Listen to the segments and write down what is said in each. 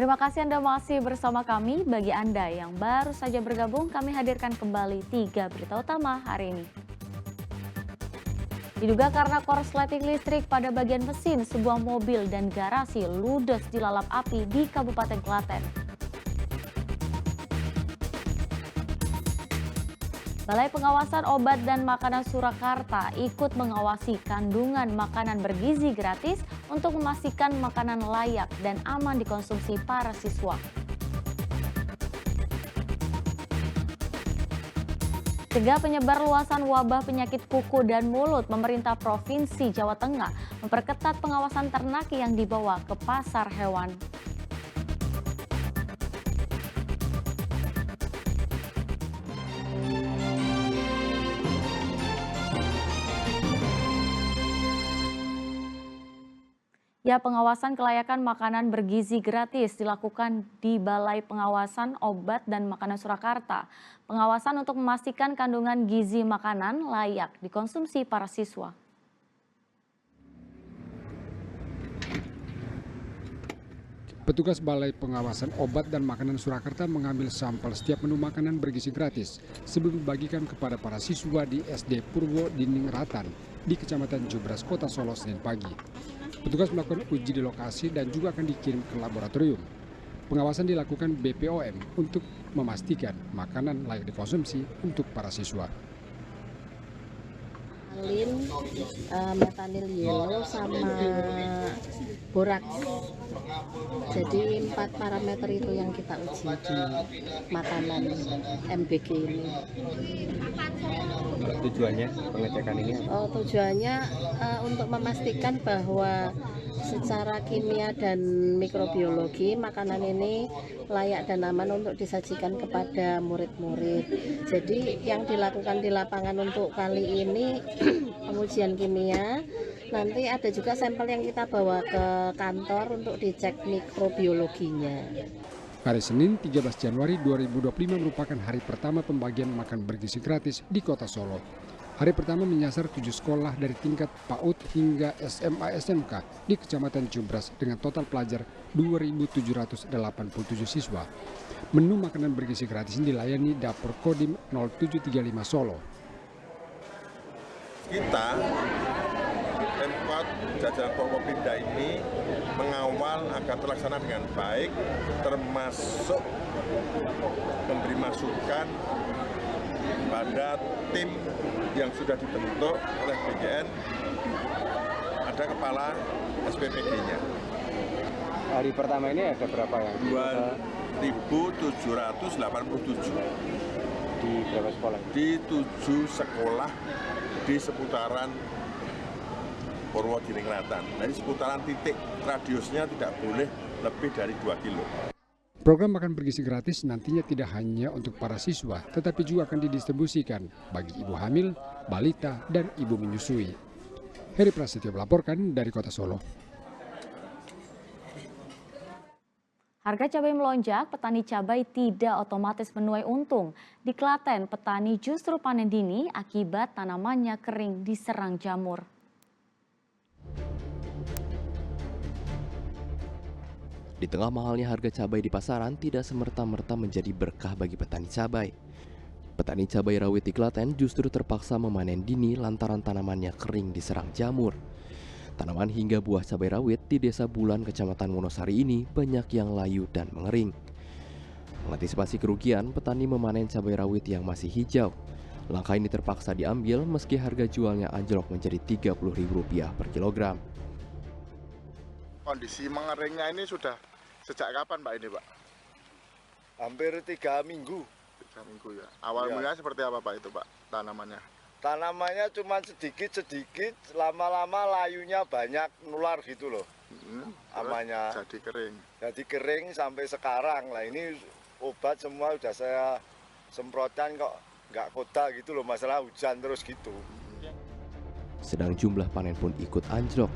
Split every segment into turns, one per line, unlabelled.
Terima kasih Anda masih bersama kami. Bagi Anda yang baru saja bergabung, kami hadirkan kembali 3 berita utama hari ini. Diduga karena korsleting listrik pada bagian mesin, sebuah mobil dan garasi ludes dilalap api di Kabupaten Klaten. Balai Pengawasan Obat dan Makanan Surakarta ikut mengawasi kandungan makanan bergizi gratis untuk memastikan makanan layak dan aman dikonsumsi para siswa. Cegah penyebar luasan wabah penyakit kuku dan mulut, pemerintah Provinsi Jawa Tengah memperketat pengawasan ternak yang dibawa ke pasar hewan. Ya, pengawasan kelayakan makanan bergizi gratis dilakukan di Balai Pengawasan Obat dan Makanan Surakarta. Pengawasan untuk memastikan kandungan gizi makanan layak dikonsumsi para siswa.
Petugas Balai Pengawasan Obat dan Makanan Surakarta mengambil sampel setiap menu makanan bergizi gratis sebelum dibagikan kepada para siswa di SD Purwo Diningratan di Kecamatan Jubras, Kota Solo, Senin pagi. Petugas melakukan uji di lokasi dan juga akan dikirim ke laboratorium. Pengawasan dilakukan BPOM untuk memastikan makanan layak dikonsumsi untuk para siswa.
Metanil yellow sama boraks. Jadi 4 parameter itu yang kita uji di makanan MBG ini.
Tujuannya pengecekan ini?
Tujuannya untuk memastikan bahwa secara kimia dan mikrobiologi makanan ini layak dan aman untuk disajikan kepada murid-murid. Jadi yang dilakukan di lapangan untuk kali ini pengujian kimia, nanti ada juga sampel yang kita bawa ke kantor untuk dicek mikrobiologinya.
Hari Senin 13 Januari 2025 merupakan hari pertama pembagian makan bergizi gratis di Kota Solo. Hari pertama menyasar 7 sekolah dari tingkat PAUD hingga SMA SMK di Kecamatan Jubras dengan total pelajar 2.787 siswa. Menu makanan bergizi gratis ini dilayani Dapur Kodim 0735 Solo.
Kita Pemkot jajaran Forkopimda ini mengawal agar terlaksana dengan baik, termasuk memberi masukan pada tim yang sudah dibentuk oleh BGN, ada kepala SPPG-nya.
Hari pertama ini ada berapa yang?
2.787
Di berapa sekolah?
di 7 sekolah di seputaran Purwo Diningratan. Nah, di seputaran titik radiusnya tidak boleh lebih dari 2 kilo.
Program makan bergizi gratis nantinya tidak hanya untuk para siswa, tetapi juga akan didistribusikan bagi ibu hamil, balita, dan ibu menyusui. Heri Prasetyo melaporkan dari Kota Solo.
Harga cabai melonjak, petani cabai tidak otomatis menuai untung. Di Klaten, petani justru panen dini akibat tanamannya kering diserang jamur.
Di tengah mahalnya harga cabai di pasaran tidak semerta-merta menjadi berkah bagi petani cabai. Petani cabai rawit di Klaten justru terpaksa memanen dini lantaran tanamannya kering diserang jamur. Tanaman hingga buah cabai rawit di Desa Bulan, Kecamatan Wonosari ini banyak yang layu dan mengering. Mengantisipasi kerugian, petani memanen cabai rawit yang masih hijau. Langkah ini terpaksa diambil meski harga jualnya anjlok menjadi Rp30.000 per kilogram.
Kondisi mengeringnya ini sudah sejak kapan Pak ini Pak?
Hampir 3 minggu.
3 minggu ya. Awal mulanya seperti apa Pak itu Pak tanamannya?
Tanamannya cuma sedikit-sedikit, lama-lama layunya banyak nular gitu loh. Amanya
jadi kering.
Jadi kering sampai sekarang. Lah ini obat semua udah saya semprotkan kok nggak kota gitu loh, masalah hujan terus gitu.
Sedang jumlah panen pun ikut anjlok.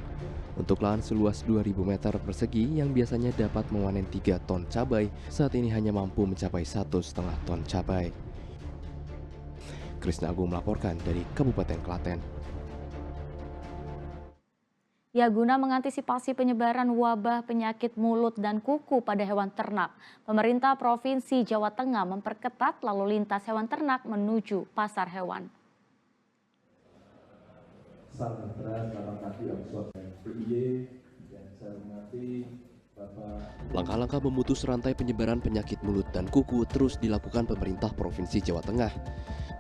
Untuk lahan seluas 2.000 meter persegi yang biasanya dapat memanen 3 ton cabai, saat ini hanya mampu mencapai 1,5 ton cabai. Krisna Agung melaporkan dari Kabupaten Klaten.
Ya, guna mengantisipasi penyebaran wabah penyakit mulut dan kuku pada hewan ternak, pemerintah Provinsi Jawa Tengah memperketat lalu lintas hewan ternak menuju pasar hewan.
Salam selamat pagi yang saya hormati Bapak.
Langkah-langkah memutus rantai penyebaran penyakit mulut dan kuku terus dilakukan pemerintah Provinsi Jawa Tengah.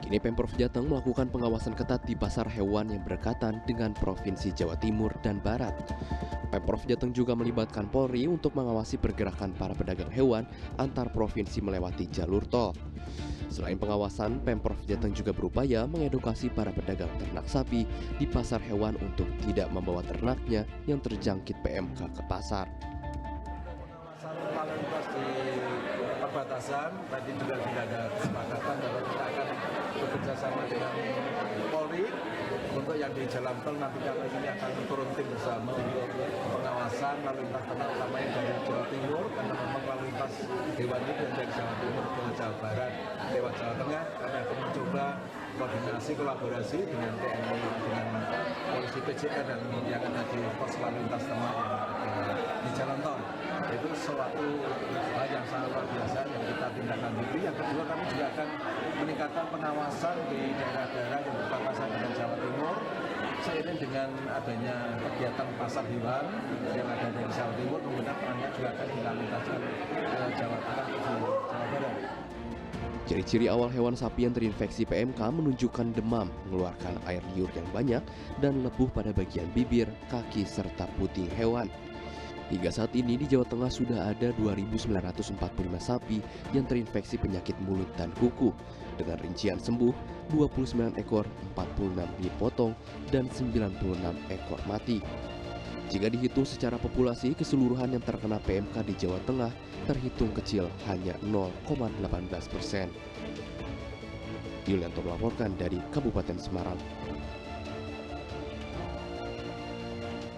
Kini Pemprov Jateng melakukan pengawasan ketat di pasar hewan yang berdekatan dengan Provinsi Jawa Timur dan Barat. Pemprov Jateng juga melibatkan Polri untuk mengawasi pergerakan para pedagang hewan antar provinsi melewati jalur tol. Selain pengawasan, Pemprov Jateng juga berupaya mengedukasi para pedagang ternak sapi di pasar hewan untuk tidak membawa ternaknya yang terjangkit PMK ke pasar.
Pengawasan lalu lintas di perbatasan tadi juga sudah ada kesepakatan bahwa kita akan bekerja sama dengan Polri untuk yang di jalan tol nanti kami ini akan turun tim bersama untuk pengawasan lalu lintas ternak utamanya dari Jawa Timur karena memang lalu lintas hewan ini dari Jawa Timur ke Jawa Barat lewat Jawa Tengah. Kami akan mencoba koordinasi kolaborasi dengan TNI, dengan polisi PJR dan yang ada di pos lalu lintas ternak yang di jalan tol. Itu suatu hal yang sangat luar biasa yang kita tindak lanjuti. Yang kedua, kami juga akan meningkatkan pengawasan di daerah-daerah yang berbatasan dengan Jawa Timur seiring dengan adanya kegiatan pasar hewan yang ada di Jawa Timur, kemudian perannya juga akan dilakukan ke Jawa Tengah ke Jawa Barat.
Ciri-ciri awal hewan sapi yang terinfeksi PMK menunjukkan demam, mengeluarkan air liur yang banyak, dan lepuh pada bagian bibir, kaki, serta puting hewan. Hingga saat ini di Jawa Tengah sudah ada 2.945 sapi yang terinfeksi penyakit mulut dan kuku, dengan rincian sembuh 29 ekor, 46 dipotong, dan 96 ekor mati. Jika dihitung secara populasi, keseluruhan yang terkena PMK di Jawa Tengah terhitung kecil hanya 0,18%. Yulianto melaporkan dari Kabupaten Semarang.